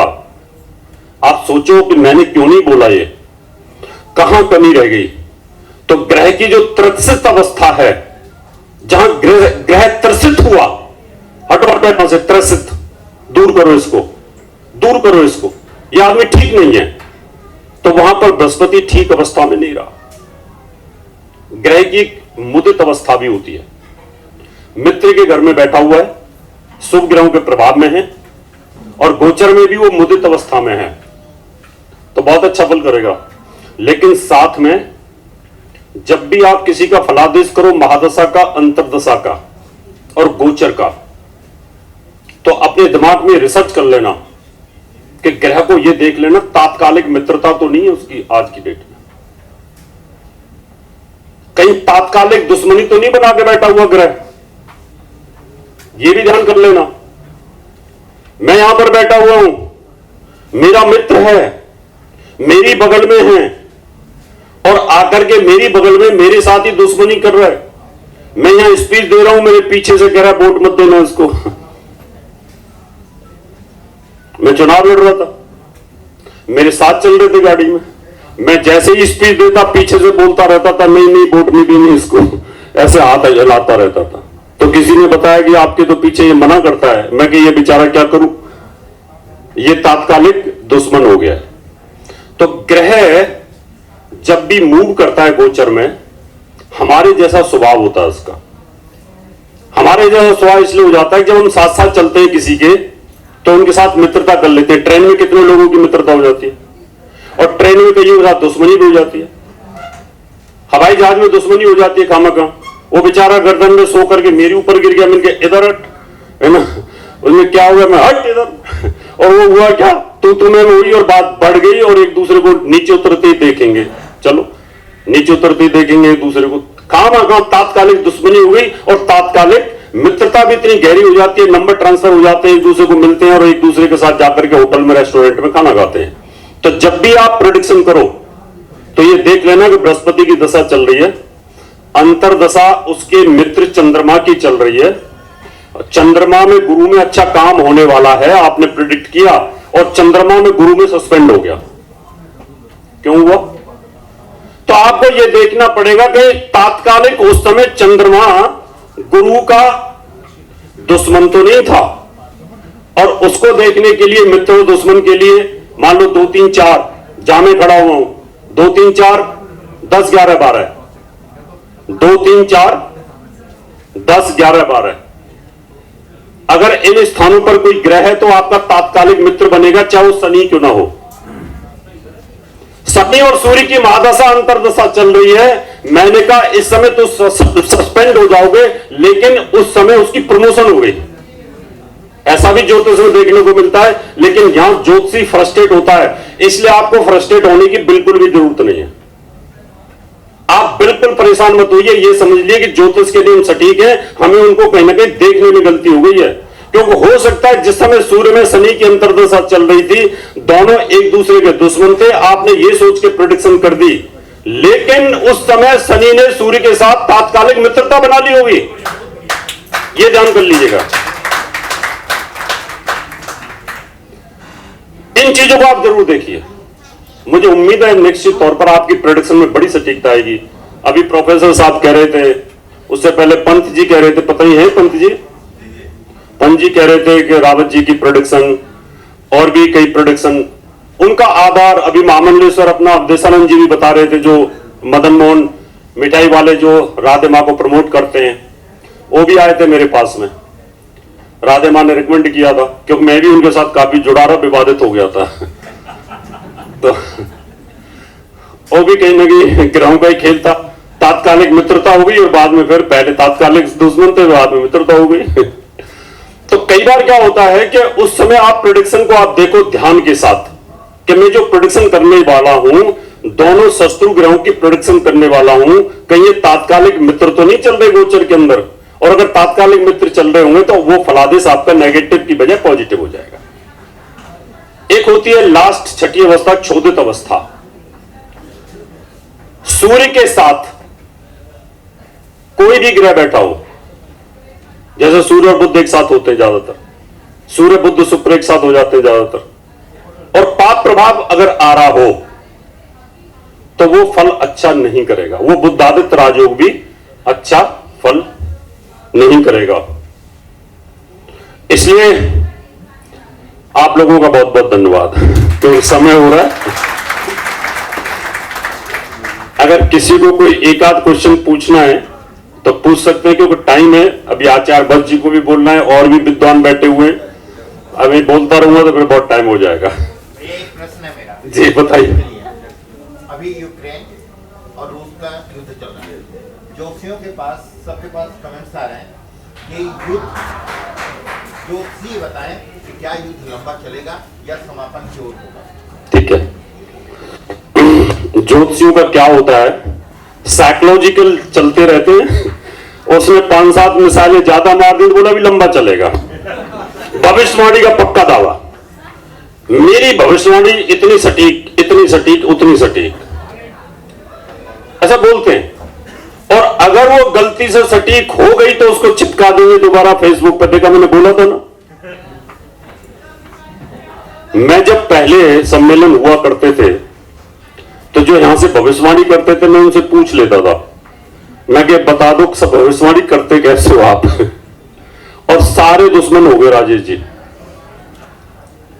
आप सोचो कि मैंने क्यों नहीं बोला, ये कहां कमी रह गई? तो ग्रह की जो त्रसित अवस्था है, जहां ग्रह त्रसित हुआ, हटो हटो यहां से, त्रसित दूर करो इसको, दूर करो इसको, यह आदमी ठीक नहीं है, तो वहां पर बृहस्पति ठीक अवस्था में नहीं रहा। ग्रह की मुदित अवस्था भी होती है, मित्र के घर में बैठा हुआ है, शुभ ग्रहों के प्रभाव में है, और गोचर में भी वो मुदित अवस्था में है, तो बहुत अच्छा फल करेगा। लेकिन साथ में जब भी आप किसी का फलादेश करो, महादशा का, अंतरदशा का और गोचर का, तो अपने दिमाग में रिसर्च कर लेना कि ग्रह को यह देख लेना तात्कालिक मित्रता तो नहीं है उसकी आज की डेट में, कहीं तात्कालिक दुश्मनी तो नहीं बना के बैठा हुआ ग्रह, यह भी ध्यान कर लेना। मैं यहां पर बैठा हुआ हूं, मेरा मित्र है, मेरी बगल में है, और आकर के मेरी बगल में मेरे साथ ही दुश्मनी कर रहा है। मैं यहां स्पीच दे रहा हूं, मेरे पीछे से कह रहा है वोट मत देना इसको। मैं चुनाव लड़ रहा था, मेरे साथ चल रहे थे गाड़ी में, मैं जैसे ही स्पीच देता पीछे से बोलता रहता था नहीं नहीं वोट नहीं देनी इसको, ऐसे हाथ हिलाता रहता था। तो किसी ने बताया कि आपके तो पीछे ये मना करता है। मैं कि ये बेचारा क्या करूं, ये तात्कालिक दुश्मन हो गया है। तो ग्रह जब भी मूव करता है गोचर में, हमारे जैसा स्वभाव होता है उसका। हमारे जैसा स्वभाव इसलिए हो जाता है कि जब हम साथ साथ चलते हैं किसी के, तो उनके साथ मित्रता कर लेते हैं। ट्रेन में कितने लोगों की मित्रता हो जाती है, और ट्रेन में कईयों के साथ दुश्मनी भी हो जाती है। हवाई जहाज में दुश्मनी हो जाती है खामखा। वो बेचारा गर्दन में सो करके मेरे ऊपर गिर गया, मिलके इधर हट, है ना, उसमें क्या हुआ, मैं हट इधर, और वो हुआ क्या, तू तुम्हें हुई और बात बढ़ गई, और एक दूसरे को नीचे उतरते ही देखेंगे, चलो नीचे उतरते ही देखेंगे एक दूसरे को, खामखा तात्कालिक दुश्मनी हो गई, और तात्कालिक मित्रता भी इतनी गहरी हो जाती है, नंबर ट्रांसफर हो जाते हैं, एक दूसरे को मिलते हैं और एक दूसरे के साथ जाकर के होटल में, रेस्टोरेंट में खाना खाते हैं। तो जब भी आप प्रेडिक्शन करो तो ये देख लेना कि बृहस्पति की दशा चल रही है, अंतरदशा उसके मित्र चंद्रमा की चल रही है, चंद्रमा में गुरु में अच्छा काम होने वाला है, आपने प्रेडिक्ट किया, और चंद्रमा में गुरु में सस्पेंड हो गया। क्यों हुआ? तो आपको यह देखना पड़ेगा कि तात्कालिक उस समय चंद्रमा गुरु का दुश्मन तो नहीं था, और उसको देखने के लिए मित्र दुश्मन के लिए मान लो 2 3 4 जहां मैं खड़ा हुआ हूं, 2 3 4 10 11 12, 2 3 4 10 11 12, अगर इन स्थानों पर कोई ग्रह है तो आपका तात्कालिक मित्र बनेगा, चाहे वो शनि क्यों ना हो। शनि और सूर्य की महादशा अंतरदशा चल रही है। मैंने कहा इस समय तो सस्पेंड हो जाओगे, लेकिन उस समय उसकी प्रमोशन हो गई। ऐसा भी ज्योतिष में देखने को मिलता है, लेकिन यहां ज्योतिषी फ्रस्ट्रेट होता है, इसलिए आपको फ्रस्ट्रेट होने की बिल्कुल भी जरूरत नहीं है। आप बिल्कुल परेशान मत होइए, ये समझ लिए कि ज्योतिष के नियम सटीक है, हमें उनको कहीं ना कहीं देखने में गलती हो गई है। क्योंकि हो सकता है जिस समय सूर्य में शनि की अंतर्दशा चल रही थी, दोनों एक दूसरे के दुश्मन थे, आपने ये सोच के प्रेडिक्शन कर दी, लेकिन उस समय शनि ने सूर्य के साथ तात्कालिक मित्रता बना ली होगी। ये ध्यान कर लीजिएगा। इन चीजों को आप जरूर देखिए। मुझे उम्मीद है निश्चित तौर पर आपकी प्रेडिक्शन में बड़ी सटीकता आएगी। अभी प्रोफेसर साहब कह रहे थे, उससे पहले पंत जी कह रहे थे, पता ही है पंत जी कह रहे थे कि रावत जी की प्रेडिक्शन और भी कई प्रेडिक्शन, उनका आधार अभी महामंडलेश्वर अपना अवधेशानंद जी भी बता रहे थे, जो मदन मोहन मिठाई वाले जो राधे मां को प्रमोट करते हैं, वो भी आए थे मेरे पास में। राधे मां ने रिकमेंड किया था, क्योंकि मैं भी उनके साथ काफी जुड़ा रहा, विवादित हो गया था तो वो भी कहीं ना कहीं ग्रहों का ही खेल था। तात्कालिक मित्रता हो गई और बाद में फिर पहले तात्कालिक दुश्मन थे, बाद में मित्रता हो गई तो कई बार क्या होता है कि उस समय आप प्रेडिक्शन को आप देखो ध्यान के साथ, कि मैं जो प्रेडिक्शन करने वाला हूं, दोनों शत्रु ग्रहों की प्रेडिक्शन करने वाला हूं, कहीं ये तात्कालिक मित्र तो नहीं चल रहे गोचर के अंदर, और अगर तात्कालिक मित्र चल रहे होंगे तो वो फलादेश आपका नेगेटिव की बजाय पॉजिटिव हो जाएगा। एक होती है लास्ट छठी अवस्था, क्षोधित अवस्था। सूर्य के साथ कोई भी ग्रह बैठा हो, जैसे सूर्य और बुध एक साथ होते हैं ज्यादातर, सूर्य बुध शुक्र एक साथ हो जाते हैं ज्यादातर, और पाप प्रभाव अगर आ रहा हो तो वो फल अच्छा नहीं करेगा, वो बुद्धादित्य राजयोग भी अच्छा फल नहीं करेगा। इसलिए आप लोगों का बहुत बहुत धन्यवाद। तो समय हो रहा है, अगर किसी को कोई एक आध क्वेश्चन पूछना है तो पूछ सकते हैं, क्योंकि टाइम है। अभी आचार्य भट्ट जी को भी बोलना है, और भी विद्वान बैठे हुए, अभी बोलता रहूंगा तो फिर बहुत टाइम हो जाएगा। एक प्रश्न है मेरा। जी बताइए। अभी यूक्रेन और रूस का युद्ध चल रहा है, जोशियों के पास, सबके पास कमेंट्स आ रहे हैं कि युद्ध, जोशी बताएं कि क्या युद्ध लंबा चलेगा या समापन की ओर होगा। ठीक है, ज्योतिषियों का क्या होता है, साइकोलॉजिकल चलते रहते हैं, उसमें 5-7 मिसाइलें ज्यादा मार दी, बोला भी लंबा चलेगा। भविष्यवाणी का पक्का दावा, मेरी भविष्यवाणी इतनी सटीक, इतनी सटीक, उतनी सटीक, ऐसा बोलते हैं। और अगर वो गलती से सटीक हो गई तो उसको चिपका देंगे दोबारा फेसबुक पर। देखा, मैंने बोला था ना। मैं जब पहले सम्मेलन हुआ करते थे तो जो यहां से भविष्यवाणी करते थे, मैं उनसे पूछ लेता था, मैं कि बता दो सब भविष्यवाणी करते कैसे हो आप और सारे दुश्मन हो गए राजेश जी।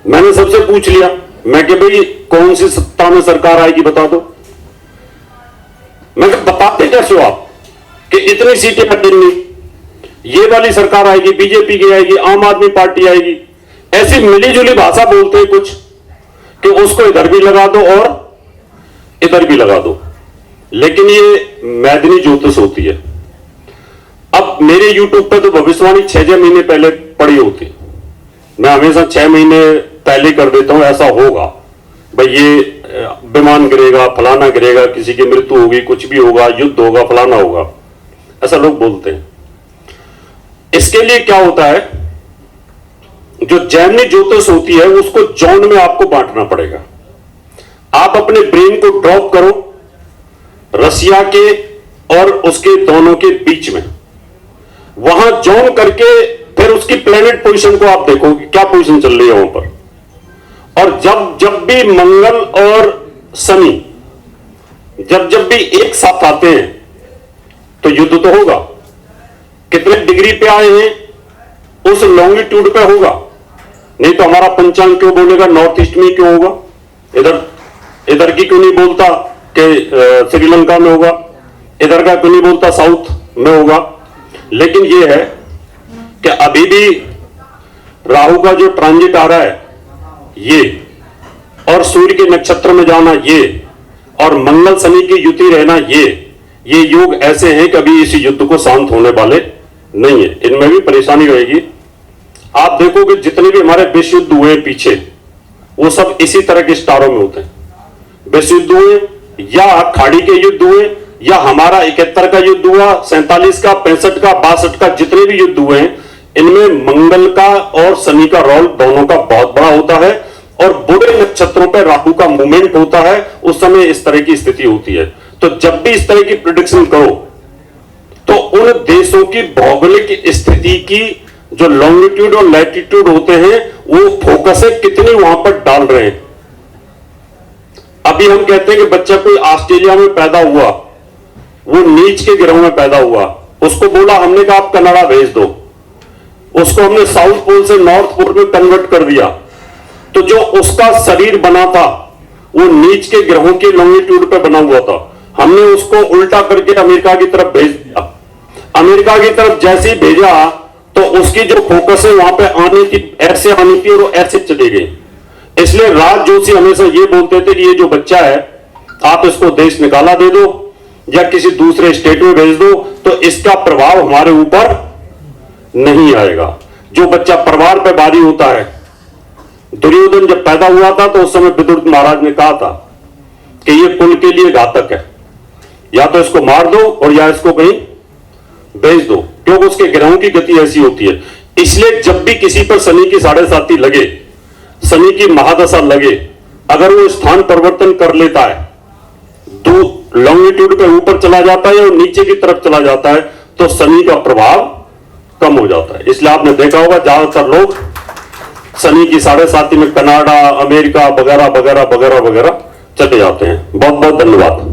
मैंने सबसे पूछ लिया, मैं कि भाई कौन सी सत्ता में सरकार आएगी बता दो। मैं बताते कैसे हो आप कि इतनी सीटें हटेंगी, ये वाली सरकार आएगी, बीजेपी की आएगी, आम आदमी पार्टी आएगी, ऐसी मिली जुली भाषा बोलते हैं कुछ कि उसको इधर भी लगा दो और इधर भी लगा दो। लेकिन ये मैदनी ज्योतिष होती है। अब मेरे YouTube पे तो भविष्यवाणी 6 महीने पहले पड़ी होती, मैं हमेशा 6 महीने पहले कर देता हूं, ऐसा होगा भाई, ये विमान गिरेगा, फलाना गिरेगा, किसी की मृत्यु होगी, कुछ भी होगा, युद्ध होगा, फलाना होगा, ऐसा लोग बोलते हैं। इसके लिए क्या होता है, जो जैमिनी ज्योतिष होती है उसको जोन में आपको बांटना पड़ेगा। आप अपने ब्रेन को ड्रॉप करो रसिया के और उसके दोनों के बीच में, वहां जोन करके फिर उसकी प्लेनेट पोजीशन को आप देखो कि क्या पोजीशन चल रही है वहां पर। और जब भी मंगल और शनि जब भी एक साथ आते हैं तो युद्ध तो होगा। कितने डिग्री पे आए हैं उस लॉन्गिट्यूड पे होगा, नहीं तो हमारा पंचांग क्यों बोलेगा नॉर्थ ईस्ट में क्यों होगा, इधर की क्यों नहीं बोलता कि श्रीलंका में होगा, इधर का क्यों नहीं बोलता साउथ में होगा। लेकिन यह है कि अभी भी राहु का जो ट्रांजिट आ रहा है ये, और सूर्य के नक्षत्र में जाना ये, और मंगल शनि की युति रहना, ये योग ऐसे हैं कि अभी इस युद्ध को शांत होने वाले नहीं है, इनमें भी परेशानी रहेगी। आप देखोगे जितने भी हमारे विश्व युद्ध हुए पीछे, वो सब इसी तरह के स्टारों में होते हैं। विश्व युद्ध हुए या खाड़ी के युद्ध हुए या हमारा 71 का युद्ध हुआ, 47 का, 65 का, 62 का, जितने भी युद्ध हुए हैं, इनमें मंगल का और शनि का रोल दोनों का बहुत बड़ा होता है और बुरे नक्षत्रों पर राहु का मूवमेंट होता है, उस समय इस तरह की स्थिति होती है। तो जब भी इस तरह की प्रिडिक्शन करो तो उन देशों की भौगोलिक स्थिति की जो लॉन्गिट्यूड और लैटिट्यूड होते हैं, वो फोकस कितनी वहां पर डाल रहे हैं। अभी हम कहते हैं कि बच्चा कोई ऑस्ट्रेलिया में पैदा हुआ, वो नीच के ग्रह में पैदा हुआ, उसको बोला हमने कहा आप कनाडा भेज दो, उसको हमने साउथ पोल से नॉर्थ पोल में कन्वर्ट कर दिया, तो जो उसका शरीर बना था वो नीच के ग्रहों के लॉन्गिट्यूड पे बना हुआ था, हमने उसको उल्टा करके अमेरिका की तरफ भेज दिया। अमेरिका की तरफ जैसे ही भेजा तो उसकी जो फोकस है वहां पे आने की, ऐसे आनी थी और वो ऐसे चली गई। इसलिए राज जोशी हमेशा ये बोलते थे कि ये जो बच्चा है आप इसको देश निकाला दे दो या किसी दूसरे स्टेट में भेज दो, तो इसका प्रभाव हमारे ऊपर नहीं आएगा। जो बच्चा परिवार पे भारी होता है, दुर्योधन जब पैदा हुआ था तो उस समय विदुर महाराज ने कहा था कि ये कुल के लिए घातक है, या तो इसको मार दो और या इसको कहीं भेज दो, क्योंकि उसके ग्रहों की गति ऐसी होती है। इसलिए जब भी किसी पर शनि की 7.5 लगे, शनि की महादशा लगे, अगर वो स्थान परिवर्तन कर लेता है, दो लॉन्गिट्यूड पे ऊपर चला जाता है और नीचे की तरफ चला जाता है, तो शनि का प्रभाव कम हो जाता है। इसलिए आपने देखा होगा ज्यादातर लोग शनि की 7.5 में कनाडा, अमेरिका वगैरह वगैरह वगैरह वगैरह चले जाते हैं। बहुत बहुत धन्यवाद।